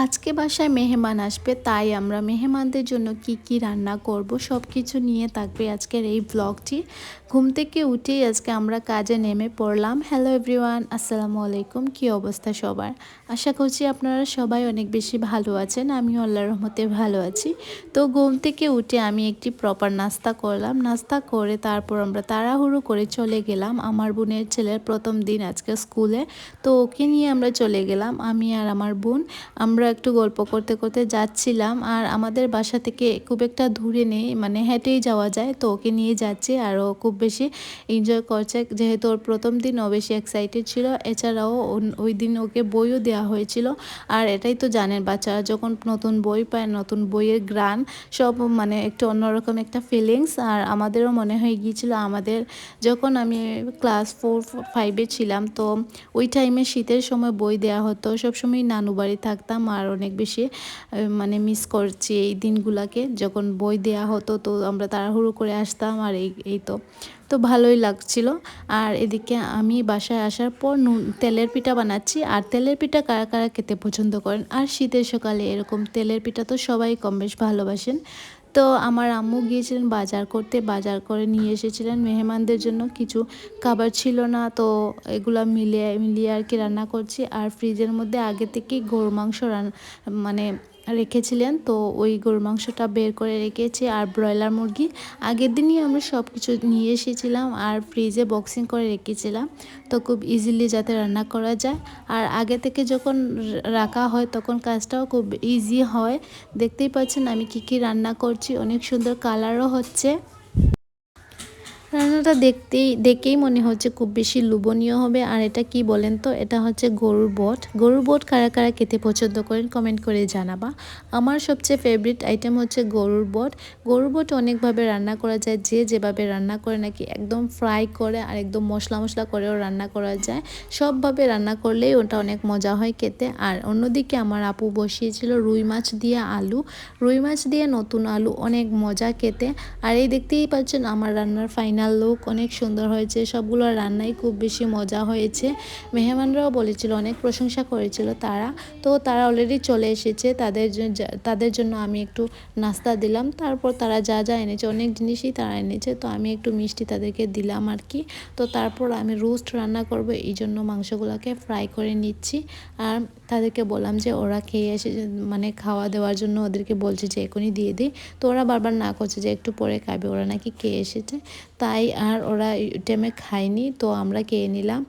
আজকে বাসায় মেহমান আসবে, তাই আমরা মেহমানদের জন্য কি কি রান্না করব সব কিছু নিয়ে থাকবে আজকের এই ব্লগটি। ঘুম থেকে উঠেই আজকে আমরা কাজে নেমে পড়লাম। হ্যালো এভরিওয়ান, আসসালামু আলাইকুম। কি অবস্থা সবার? আশা করছি আপনারা সবাই অনেক বেশি ভালো আছেন। আমিও আল্লাহর রহমতে ভালো আছি। তো ঘুম থেকে উঠে আমি একটি প্রপার নাস্তা করলাম। নাস্তা করে তারপর আমরা তাড়াহুড়ো করে চলে গেলাম আমার বোনের ছেলের প্রথম দিন আজকে স্কুলে। তো ওকে নিয়ে আমরা চলে গেলাম, আমি আর আমার বোন। আমরা একটু গল্প করতে করতে যাচ্ছিলাম, আর আমাদের বাসা থেকে খুব একটা দূরে নেই, মানে হেঁটেই যাওয়া যায়। তো ওকে নিয়ে যাচ্ছি, আর ও খুব বেশি এনজয় করছে, যেহেতু ওর প্রথম দিন ও বেশি এক্সাইটেড ছিল। এছাড়াও ওই দিন ওকে বইও দেওয়া হয়েছিল। আর এটাই তো জানেন, বাচ্চারা যখন নতুন বই পায়, নতুন বইয়ের গ্রান সব মানে একটু অন্যরকম একটা ফিলিংস। আর আমাদেরও মনে হয়ে গিয়েছিল, আমাদের যখন আমি ক্লাস 4-5-এ ছিলাম, তো ওই টাইমে শীতের সময় বই দেওয়া হতো, সবসময় নানু বাড়ি থাকতাম। আর অনেক বেশি মানে মিস করছি এই দিনগুলোকে, যখন বই দেয়া হতো তো আমরা তাড়াহুড়ো করে আসতাম। আর এই তো ভালোই লাগছিল। আর এদিকে আমি বাসায় আসার পর তেলের পিঠা বানাচ্ছি। আর তেলের পিঠা কারা কারা খেতে পছন্দ করেন, আর শীতের সকালে এরকম তেলের পিঠা তো সবাই কম বেশ ভালোবাসেন। তো আমার আম্মু গিয়েছিলেন বাজার করতে, বাজার করে নিয়ে এসেছিলেন মেহমানদের জন্য কিছু খাবার ছিল না, তো এগুলা মিলিয়ে মিলিয়ে আর কি রান্না করছি। আর ফ্রিজের মধ্যে আগে থেকেই গরুর মাংস মানে রেখেছিলেন, তো ওই গরুর মাংসটা বের করে রেখেছি। আর ব্রয়লার মুরগি আগের দিনই আমরা সব কিছু নিয়ে এসেছিলাম আর ফ্রিজে বক্সিং করে রেখেছিলাম, তো খুব ইজিলি যাতে রান্না করা যায়। আর আগে থেকে যখন রাখা হয় তখন কাজটাও খুব ইজি হয়। দেখতেই পাচ্ছেন আমি কি কি রান্না করছি, অনেক সুন্দর কালারও হচ্ছে। রান্নাটা দেখেই মনে হচ্ছে খুব বেশি লোভনীয় হবে। আর এটা কি বলেন তো, এটা হচ্ছে গরুর বট। গরুর বট কারা কারা খেতে পছন্দ করেন কমেন্ট করে জানাবা। আমার সবচেয়ে ফেভারিট আইটেম হচ্ছে গরুর বট। গরুর বট অনেকভাবে রান্না করা যায়, যে যেভাবে রান্না করে নাকি, একদম ফ্রাই করে আর একদম মশলা মশলা করেও রান্না করা যায়। সবভাবে রান্না করলেই ওটা অনেক মজা হয় খেতে। আর অন্যদিকে আমার আপু বসিয়েছিল রুই মাছ দিয়ে আলু। রুই মাছ দিয়ে নতুন আলু, অনেক মজা খেতে। আর এই দেখতেই পাচ্ছেন আমার রান্নার ফাইনাল লুক অনেক সুন্দর হয়েছে। সবগুলো রান্নাই খুব বেশি মজা হয়েছে। মেহমানরাও বলেছিল, অনেক প্রশংসা করেছিল তারা। তো তারা অলরেডি চলে এসেছে, তাদের জন্য আমি একটু নাস্তা দিলাম। তারপর তারা যা যা এনেছে, অনেক জিনিসই তারা এনেছে, তো আমি একটু মিষ্টি তাদেরকে দিলাম আর কি। তো তারপর আমি রোস্ট রান্না করব, এই জন্য মাংসগুলোকে ফ্রাই করে নিচ্ছি। আর তাদেরকে বললাম যে ওরা খেয়ে এসে, মানে খাওয়া দেওয়ার জন্য ওদেরকে বলছি যে এখনই দিয়ে দিই। তো ওরা বারবার না করছে যে একটু পরে খাবে, ওরা নাকি খেয়ে এসেছে, তাই আর ওরা টাইমে খায়নি, তো আমরা খেয়ে নিলাম।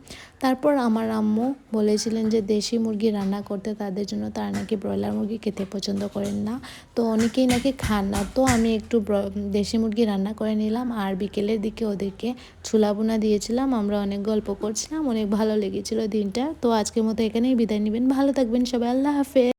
তারপর আমার আম্মু বলেছিলেন যে দেশি মুরগি রান্না করতে তাদের জন্য, তারা নাকি ব্রয়লার মুরগি খেতে পছন্দ করেন না, তো অনেকেই নাকি খান না। তো আমি একটু দেশি মুরগি রান্না করে নিলাম। আর বিকেলের দিকে ওদেরকে ছোলা বোনা দিয়েছিলাম। আমরা অনেক গল্প করছিলাম, অনেক ভালো লেগেছিল দিনটা। তো আজকের মতো এখানেই বিদায় নেবেন, ভালো থাকবেন সবাই, আল্লাহ হাফেজ।